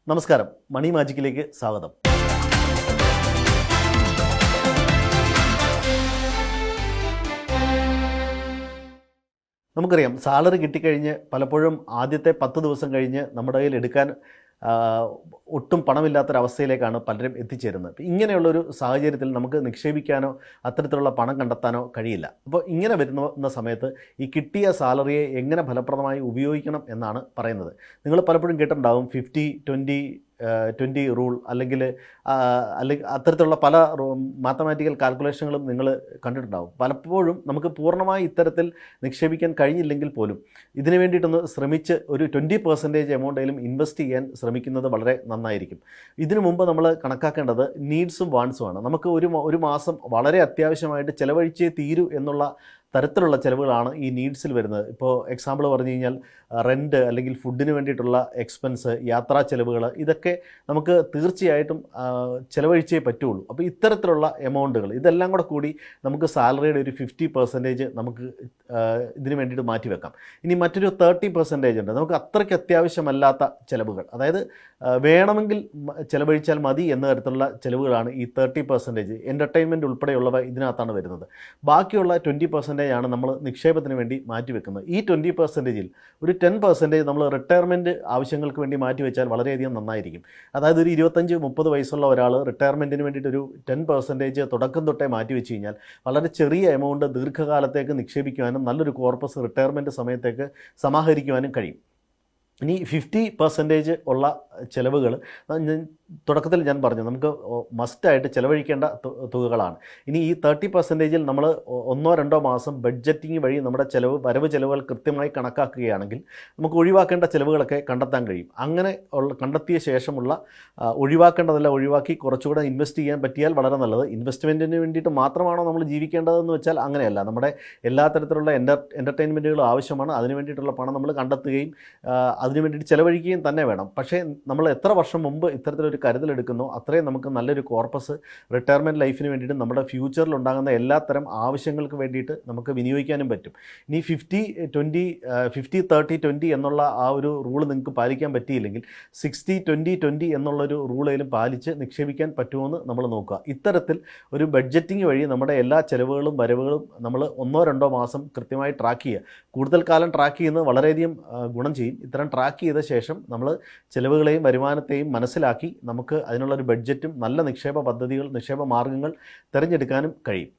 നമസ്കാരം, മണി മാജിക്കിലേക്ക് സ്വാഗതം. നമുക്കറിയാം, സാലറി കിട്ടിക്കഴിഞ്ഞ് പലപ്പോഴും ആദ്യത്തെ 10 ദിവസം കഴിഞ്ഞ് നമ്മുടെ കയ്യിൽ എടുക്കാൻ ഒട്ടും പണമില്ലാത്തൊരവസ്ഥയിലേക്കാണ് പലരും എത്തിച്ചേരുന്നത്. ഇങ്ങനെയുള്ളൊരു സാഹചര്യത്തിൽ നമുക്ക് നിക്ഷേപിക്കാനോ അത്തരത്തിലുള്ള പണം കണ്ടെത്താനോ കഴിയില്ല. അപ്പോൾ ഇങ്ങനെ വരുന്ന സമയത്ത് ഈ കിട്ടിയ സാലറിയെ എങ്ങനെ ഫലപ്രദമായി ഉപയോഗിക്കണം എന്നാണ് പറയുന്നത്. നിങ്ങൾ പലപ്പോഴും കേട്ടിട്ടുണ്ടാകും 50-20 റൂൾ, അല്ലെങ്കിൽ അത്തരത്തിലുള്ള പല മാത്തമാറ്റിക്കൽ കാൽക്കുലേഷനുകളും നിങ്ങൾ കണ്ടിട്ടുണ്ടാകും. പലപ്പോഴും നമുക്ക് പൂർണ്ണമായി ഇത്തരത്തിൽ നിക്ഷേപിക്കാൻ കഴിഞ്ഞില്ലെങ്കിൽ പോലും ഇതിനു വേണ്ടിയിട്ടൊന്ന് ശ്രമിച്ച് ഒരു 20% എമൗണ്ടെങ്കിലും ഇൻവെസ്റ്റ് ചെയ്യാൻ ശ്രമിക്കുന്നത് വളരെ നന്നായിരിക്കും. ഇതിനു മുമ്പ് നമ്മൾ കണക്കാക്കേണ്ടത് നീഡ്സും വാണ്ട്സുമാണ്. നമുക്ക് ഒരു മാസം വളരെ അത്യാവശ്യമായിട്ട് ചിലവഴിച്ചേ തീരൂ എന്നുള്ള തരത്തിലുള്ള ചിലവുകളാണ് ഈ നീഡ്സിൽ വരുന്നത്. ഇപ്പോൾ എക്സാമ്പിൾ പറഞ്ഞു കഴിഞ്ഞാൽ റെൻറ്റ്, അല്ലെങ്കിൽ ഫുഡിന് വേണ്ടിയിട്ടുള്ള എക്സ്പെൻസ്, യാത്രാ ചിലവുകൾ, ഇതൊക്കെ നമുക്ക് തീർച്ചയായിട്ടും ചിലവഴിച്ചേ പറ്റുള്ളൂ. അപ്പോൾ ഇത്തരത്തിലുള്ള എമൗണ്ടുകൾ ഇതെല്ലാം കൂടി നമുക്ക് സാലറിയുടെ ഒരു 50% നമുക്ക് ഇതിന് വേണ്ടിയിട്ട് മാറ്റിവെക്കാം. ഇനി മറ്റൊരു 30% ഉണ്ട്, നമുക്ക് അത്രയ്ക്ക് അത്യാവശ്യമല്ലാത്ത ചിലവുകൾ, അതായത് വേണമെങ്കിൽ ചിലവഴിച്ചാൽ മതി എന്ന തരത്തിലുള്ള ചിലവുകളാണ് ഈ 30%. എൻ്റർടൈൻമെൻറ്റ് ഉൾപ്പെടെയുള്ളവ ഇതിനകത്താണ് വരുന്നത്. ബാക്കിയുള്ള 20% ആണ് നമ്മൾ നിക്ഷേപത്തിന് വേണ്ടി മാറ്റിവെക്കുന്നത്. ഈ 20%-ൽ ഒരു 10% നമ്മൾ റിട്ടയർമെൻറ്റ് ആവശ്യങ്ങൾക്ക് വേണ്ടി മാറ്റിവെച്ചാൽ വളരെയധികം നന്നായിരിക്കും. അതായത് ഒരു 25-30 വയസ്സുള്ള ഒരാൾ റിട്ടയർമെൻറ്റിന് വേണ്ടിയിട്ടൊരു 10% തുടക്കം തൊട്ടേ മാറ്റിവെച്ച് കഴിഞ്ഞാൽ വളരെ ചെറിയ എമൗണ്ട് ദീർഘകാലത്തേക്ക് നിക്ഷേപിക്കുവാനും നല്ലൊരു കോർപ്പസ് റിട്ടയർമെൻറ്റ് സമയത്തേക്ക് സമാഹരിക്കുവാനും കഴിയും. ഇനി 50% ഉള്ള ചിലവുകൾ തുടക്കത്തിൽ ഞാൻ പറഞ്ഞു, നമുക്ക് മസ്റ്റായിട്ട് ചിലവഴിക്കേണ്ട തുകകളാണ്. ഇനി ഈ 30%-ൽ നമ്മൾ 1-2 മാസം ബഡ്ജറ്റിംഗ് വഴി നമ്മുടെ വരവ് ചിലവുകൾ കൃത്യമായി കണക്കാക്കുകയാണെങ്കിൽ നമുക്ക് ഒഴിവാക്കേണ്ട ചിലവുകളൊക്കെ കണ്ടെത്താൻ കഴിയും. അങ്ങനെ കണ്ടെത്തിയ ശേഷമുള്ള ഒഴിവാക്കേണ്ടതെല്ലാം ഒഴിവാക്കി കുറച്ചുകൂടെ ഇൻവെസ്റ്റ് ചെയ്യാൻ പറ്റിയാൽ വളരെ നല്ലത്. ഇൻവെസ്റ്റ്മെൻറ്റിന് വേണ്ടിയിട്ട് മാത്രമാണോ നമ്മൾ ജീവിക്കേണ്ടതെന്ന് വെച്ചാൽ അങ്ങനെയല്ല. നമ്മുടെ എല്ലാ തരത്തിലുള്ള എൻ്റർടൈൻമെൻറ്റുകളും ആവശ്യമാണ്. അതിന് വേണ്ടിയിട്ടുള്ള പണം നമ്മൾ കണ്ടെത്തുകയും അതിന് വേണ്ടിയിട്ട് ചിലവഴിക്കുകയും തന്നെ വേണം. പക്ഷേ നമ്മൾ എത്ര വർഷം മുമ്പ് ഇത്തരത്തിലൊരു കരുതലെടുക്കുന്നോ അത്രയും നമുക്ക് നല്ലൊരു കോർപ്പസ് റിട്ടയർമെൻറ്റ് ലൈഫിന് വേണ്ടിയിട്ട് നമ്മുടെ ഫ്യൂച്ചറിൽ ഉണ്ടാകുന്ന എല്ലാത്തരം ആവശ്യങ്ങൾക്ക് വേണ്ടിയിട്ട് നമുക്ക് വിനിയോഗിക്കാനും പറ്റും. ഇനി 50-30-20 എന്നുള്ള ആ ഒരു റൂള് നിങ്ങൾക്ക് പാലിക്കാൻ പറ്റിയില്ലെങ്കിൽ 60-20-20 എന്നുള്ളൊരു റൂളേലും പാലിച്ച് നിക്ഷേപിക്കാൻ പറ്റുമെന്ന് നമ്മൾ നോക്കുക. ഇത്തരത്തിൽ ഒരു ബഡ്ജറ്റിംഗ് വഴി നമ്മുടെ എല്ലാ ചിലവുകളും വരവുകളും നമ്മൾ 1-2 മാസം കൃത്യമായി ട്രാക്ക് ചെയ്യുക. കൂടുതൽ കാലം ട്രാക്ക് ചെയ്യുന്നത് വളരെയധികം ഗുണം ചെയ്യും. ഇത്തരം ട്രാക്ക് ചെയ്ത ശേഷം നമ്മൾ ചിലവുകളെയും വരുമാനത്തെയും മനസ്സിലാക്കി നമുക്ക് അതിനുള്ളൊരു ബഡ്ജറ്റും നല്ല നിക്ഷേപ പദ്ധതികൾ, നിക്ഷേപ മാർഗ്ഗങ്ങൾ തിരഞ്ഞെടുക്കാനും കഴിയും.